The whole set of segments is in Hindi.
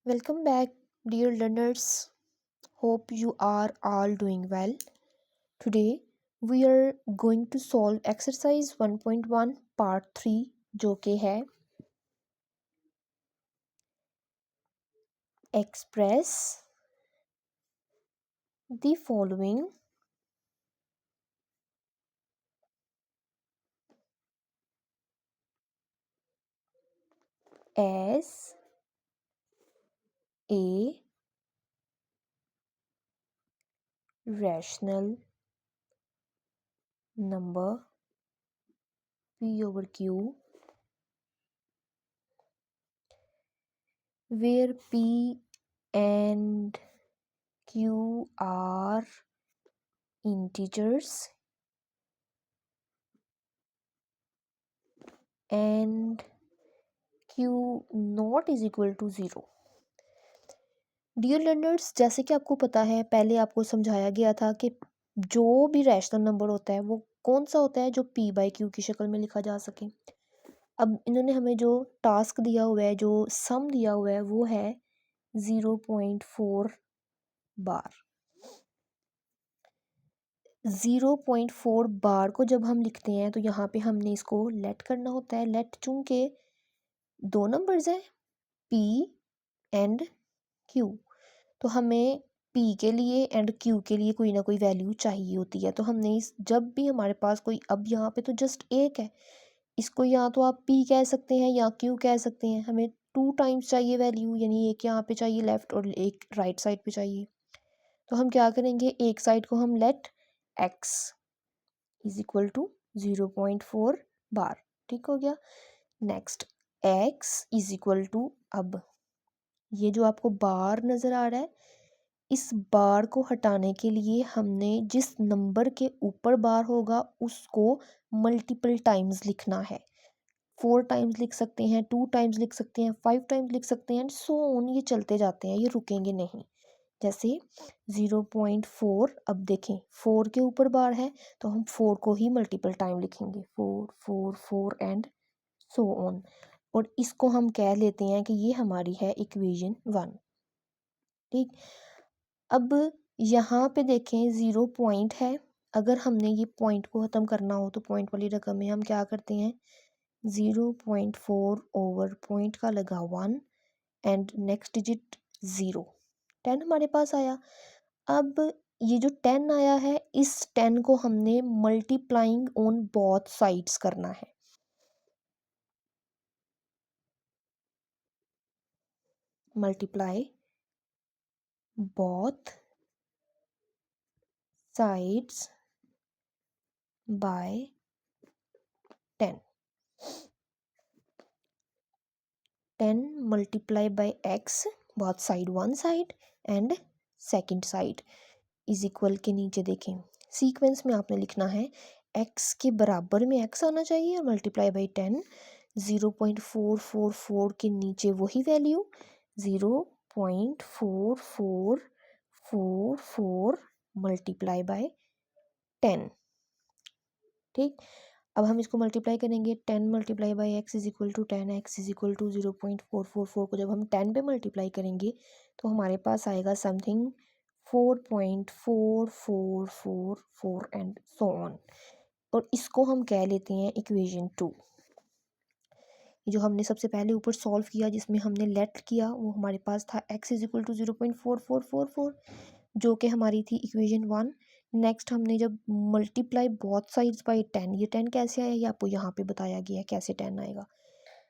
Welcome back, dear learners. Hope you are all doing well. Today, we are going to solve exercise 1.1 part 3 जो कि है express the following as a rational number p over q where p and q are integers and q not is equal to 0. Dear learners, जैसे कि आपको पता है, पहले आपको समझाया गया था कि जो भी रैशनल नंबर होता है वो कौन सा होता है जो p बाई क्यू की शक्ल में लिखा जा सके। अब इन्होंने हमें जो टास्क दिया हुआ है, जो सम दिया हुआ है, वो है 0.4 बार। 0.4 बार को जब हम लिखते हैं तो यहाँ पे हमने इसको लेट करना होता है। लेट चूंकि दो नंबर्स हैं p एंड q, तो हमें p के लिए एंड q के लिए कोई ना कोई वैल्यू चाहिए होती है। तो हमने इस जब भी हमारे पास कोई, अब यहाँ पे तो जस्ट एक है, इसको या तो आप p कह सकते हैं या q कह सकते हैं। हमें 2 टाइम्स चाहिए वैल्यू, यानी एक यहाँ पे चाहिए लेफ्ट और एक राइट साइड पे चाहिए। तो हम क्या करेंगे, एक साइड को हम let x is equal to 0.4 bar. ठीक हो गया। Next x is equal to, अब ये जो आपको बार नज़र आ रहा है, इस बार को हटाने के लिए हमने जिस नंबर के ऊपर बार होगा उसको मल्टीपल टाइम्स लिखना है। 4 टाइम्स लिख सकते हैं, 2 टाइम्स लिख सकते हैं, 5 टाइम्स लिख सकते हैं, सो ऑन। ये चलते जाते हैं, ये रुकेंगे नहीं। जैसे 0.4, अब देखें 4 के ऊपर बार है तो हम 4 को ही मल्टीपल टाइम लिखेंगे, 4 4 4 एंड सो ऑन। और इसको हम कह लेते हैं कि ये हमारी है इक्वेशन 1। ठीक। अब यहाँ पे देखें 0 पॉइंट है। अगर हमने ये पॉइंट को ख़त्म करना हो तो पॉइंट वाली रकम में हम क्या करते हैं, 0.4 ओवर पॉइंट का लगा 1 एंड नेक्स्ट डिजिट 0, 10 हमारे पास आया। अब ये जो 10 आया है, इस 10 को हमने मल्टीप्लाइंग ऑन बोथ साइड्स करना है। Multiply both sides by 10. 10 multiply by x, both side, one side and second side is equal के नीचे देखें सीक्वेंस में आपने लिखना है x के बराबर में x आना चाहिए और मल्टीप्लाई बाई 10। 0.444 के नीचे वही वैल्यू 0.4444 मल्टीप्लाई बाय 10। ठीक। अब हम इसको मल्टीप्लाई करेंगे, 10 multiply by X is equal to 10, X is equal to 0.444 को जब हम 10 पे मल्टीप्लाई करेंगे तो हमारे पास आएगा समथिंग 4.4444 एंड सो ऑन। और इसको हम कह लेते हैं इक्वेशन 2। जो हमने सबसे पहले ऊपर सॉल्व किया जिसमें हमने लेट किया, वो हमारे पास था x इज इक्वल टू 0.4444 जो कि हमारी थी इक्वेशन 1। नेक्स्ट हमने जब मल्टीप्लाई बोथ साइड्स बाय 10, ये 10 कैसे आया, ये आपको यहाँ पे बताया गया है कैसे 10 आएगा।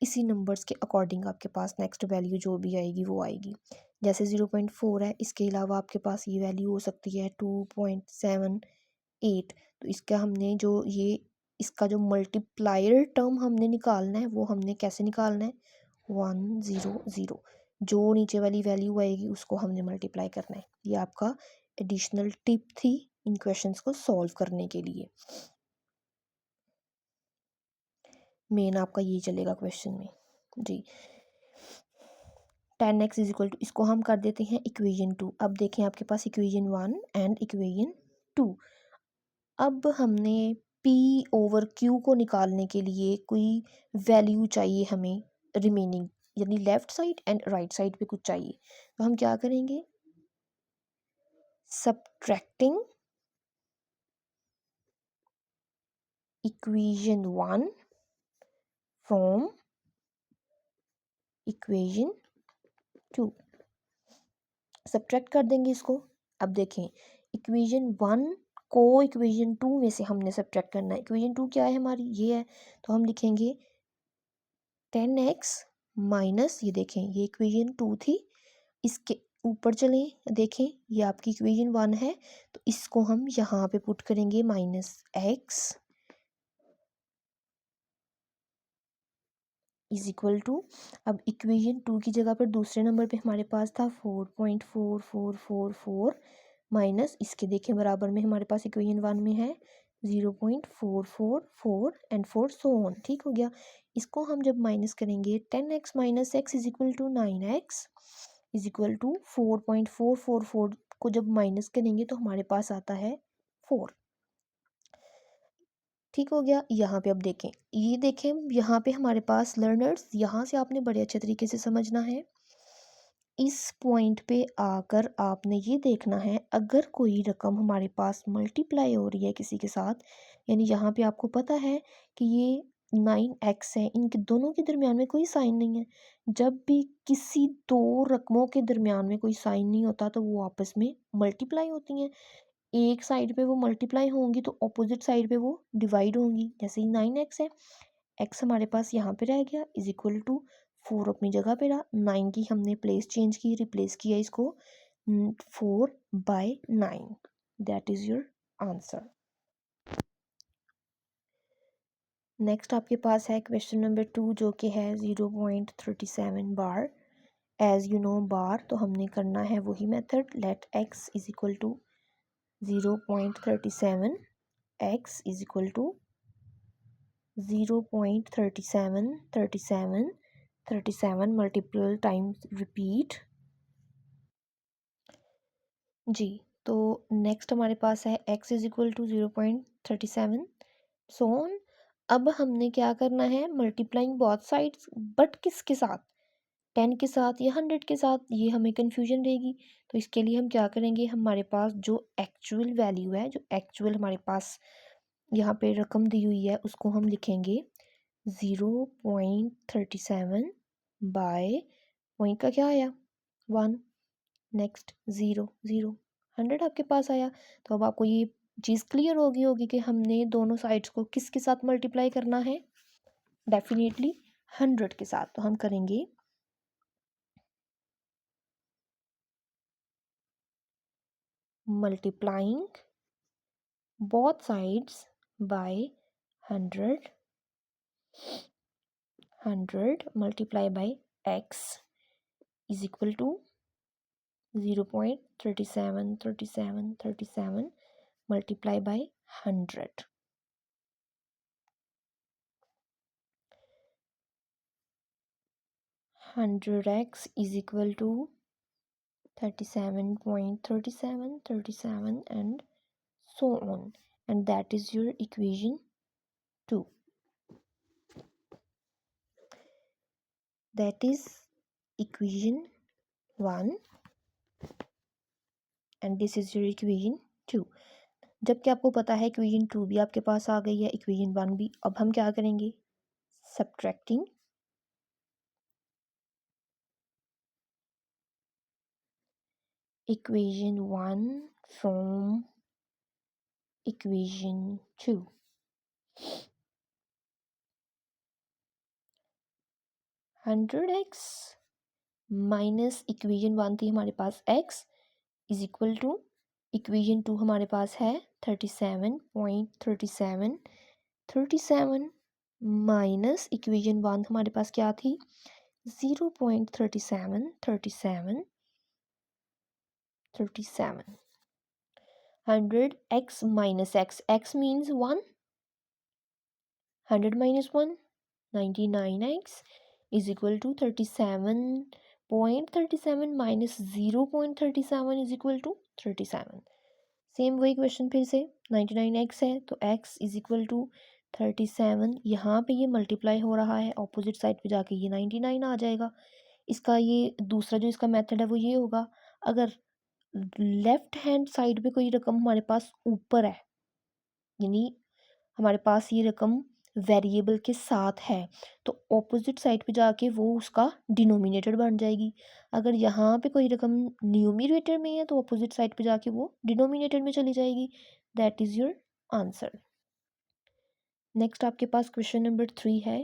इसी नंबर्स के अकॉर्डिंग आपके पास नेक्स्ट वैल्यू जो भी आएगी वो आएगी। जैसे 0.4 है, इसके अलावा आपके पास ये वैल्यू हो सकती है 2.78। तो इसका हमने जो ये इसका जो मल्टीप्लायर टर्म हमने निकालना है वो हमने कैसे निकालना है, 100, जो नीचे वाली वैल्यू आएगी उसको हमने मल्टीप्लाई करना है। ये आपका एडिशनल टिप थी इन क्वेश्चंस को सॉल्व करने के लिए। मेन आपका ये चलेगा क्वेश्चन में जी। 10x इज इक्वल टू, इसको हम कर देते हैं इक्वेशन 2। अब देखें आपके पास इक्वेशन 1 एंड इक्वेशन 2। अब हमने p ओवर q को निकालने के लिए कोई वैल्यू चाहिए हमें रिमेनिंग यानी left side and right side पे कुछ चाहिए, तो हम क्या करेंगे, subtracting equation 1 from equation 2, subtract कर देंगे इसको। अब देखें, इक्वेशन 1 को इक्वेशन 2 में से हमने सब्ट्रैक्ट करना है। इक्वेशन 2 क्या है हमारी, ये है, तो हम लिखेंगे 10x माइनस, ये देखें ये इक्वेशन 2 थी, इसके ऊपर चलें, देखें ये आपकी इक्वेशन 1 है, तो इसको हम यहाँ पे पुट करेंगे -x इज इक्वल टू, अब इक्वेशन 2 की जगह पर दूसरे नंबर पे हमारे पास था 4.4444 माइनस इसके, देखें बराबर में हमारे पास इक्वेशन 1 में है 0.444 एंड 4 सो ऑन, ठीक हो गया। इसको हम जब माइनस करेंगे 10x minus x is equal to 9x is equal to 4.444 को जब माइनस करेंगे तो हमारे पास आता है 4, ठीक हो गया। यहाँ पे अब देखें, ये देखें यहाँ पे हमारे पास लर्नर्स, यहाँ से आपने बड़े अच्छे तरीके से समझना है। इस पॉइंट पे आकर आपने ये देखना है, अगर कोई रकम हमारे पास मल्टीप्लाई हो रही है किसी के साथ, यानी यहाँ पे आपको पता है कि ये 9x है, इनके दोनों के दरमियान में कोई साइन नहीं है। जब भी किसी दो रकमों के दरमियान में कोई साइन नहीं होता तो वो आपस में मल्टीप्लाई होती हैं। एक साइड पे वो मल्टीप्लाई होंगी तो अपोजिट साइड पे वो डिवाइड होंगी। जैसे ही 9x है, x हमारे पास यहाँ पे रह गया इज इक्वल टू 4 अपनी जगह पे रहा, 9 की हमने प्लेस चेंज की, रिप्लेस किया इसको 4/9, that is your answer. Next आपके पास है क्वेश्चन नंबर 2 जो कि है 0.37 bar. As you know bar, तो हमने करना है वही method, let x is equal to 0.37, x is equal to 0.37 multiple times repeat. जी, तो नेक्स्ट हमारे पास है x is equal to 0.37 so on. अब हमने क्या करना है, मल्टीप्लाइंग बोथ साइड्स, बट किसके साथ, 10 के साथ या 100 के साथ, ये हमें कन्फ्यूजन रहेगी। तो इसके लिए हम क्या करेंगे, हमारे पास जो एक्चुअल वैल्यू है, जो एक्चुअल हमारे पास यहाँ पे रकम दी हुई है, उसको हम लिखेंगे 0.37 बाय पॉइंट का क्या आया 1, नेक्स्ट 0 0, 100 आपके पास आया। तो अब आपको ये चीज़ क्लियर होगी कि हमने दोनों साइड्स को किसके साथ मल्टीप्लाई करना है, डेफिनेटली 100 के साथ। तो हम करेंगे multiplying both sides by 100 multiply by x is equal to 0.37 multiply by 100, 100x is equal to 37.37 and so on, and that is your equation 2, that is equation 1 and this is your equation 2। जबकि आपको पता है इक्वेशन 2 भी आपके पास आ गई है, इक्वेशन 1 भी। अब हम क्या करेंगे, subtracting equation 1 from equation 2, 100x minus equation 1 थी हमारे पास x is equal to equation 2 हमारे पास है 37.37, 37 माइनस इक्वेशन 1 हमारे पास क्या थी 0.37, 37 100x minus x, x means 1, 100 minus 1 99x is equal to 37.37 minus 0.37 is equal to 37। Same वही क्वेश्चन फिर से, 99x है तो x is equal to 37 यहाँ पे ये मल्टीप्लाई हो रहा है, ऑपोजिट साइड पे जाके ये 99 आ जाएगा। इसका ये दूसरा जो इसका मेथड है वो ये होगा, अगर लेफ्ट हैंड साइड पे कोई रकम हमारे पास ऊपर है, यानी हमारे पास ये रकम वेरिएबल के साथ है, तो ऑपोजिट साइड पे जाके वो उसका डिनोमिनेटर बन जाएगी। अगर यहाँ पे कोई रकम न्यूमरेटर में है तो ऑपोजिट साइड पे जाके वो डिनोमिनेटर में चली जाएगी। That is your answer. Next आपके पास क्वेश्चन नंबर 3 है।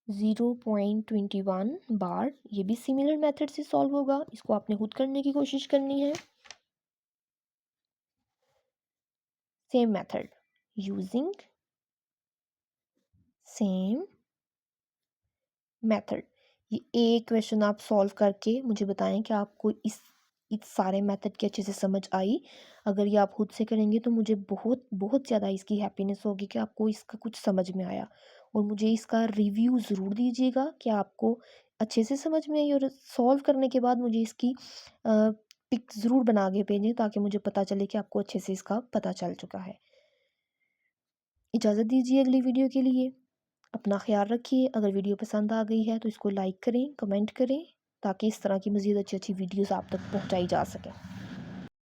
0.21 बार, ये भी सिमिलर मेथड से सॉल्व होगा, इसको आपने खुद करने की कोशिश करनी है। Same method using same method. ये एक क्वेश्चन आप सॉल्व करके मुझे बताएं कि आपको इस सारे मेथड की अच्छे से समझ आई। अगर ये आप खुद से करेंगे तो मुझे बहुत बहुत ज़्यादा इसकी हैप्पीनेस होगी कि आपको इसका कुछ समझ में आया, और मुझे इसका रिव्यू ज़रूर दीजिएगा कि आपको अच्छे से समझ में आई, और सॉल्व करने के बाद मुझे इसकी पिक ज़रूर बना के भेजें ताकि मुझे पता चले कि आपको अच्छे से इसका पता चल चुका है। इजाज़त दीजिए अगली वीडियो के लिए। अपना ख्याल रखिए। अगर वीडियो पसंद आ गई है तो इसको लाइक करें, कमेंट करें, ताकि इस तरह की मज़ीद अच्छी अच्छी वीडियोस आप तक पहुंचाई जा सकें।